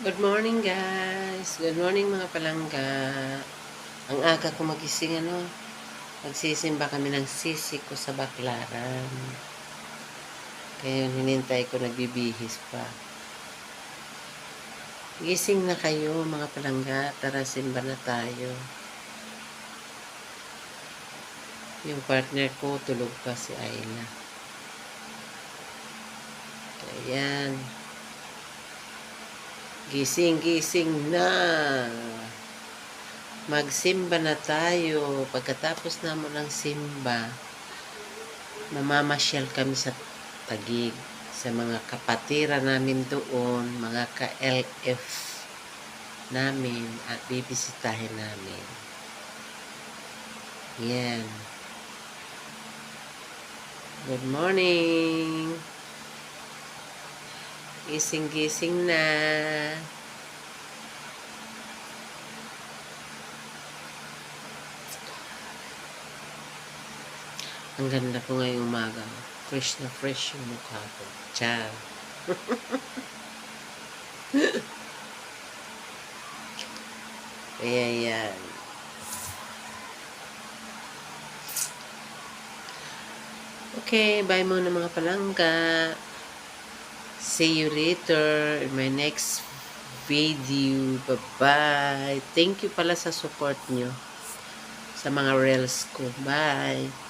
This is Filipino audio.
Good morning guys. Good morning mga palangga. Ang aga ko magising magsisimba kami ng sisi ko sa Baklaran. Kaya yun, hinintay ko nagbibihis pa. Gising na kayo mga palangga. Tara simba na tayo. Yung partner ko tulog pa si Ayla. Ayan. Gising na. Magsimba na tayo. Pagkatapos naman ng simba, mamamasyal kami sa Taguig sa mga kapatira namin doon, mga ka-LF namin at bibisitahin namin. Yan. Good morning. Gising na. Ang ganda ko ngayong umaga. Fresh na fresh yung mukha ko. Char. Kaya yan. Okay, bye muna mga palangga. See you later in my next video. Bye-bye. Thank you pala sa support nyo sa mga reels ko. Bye.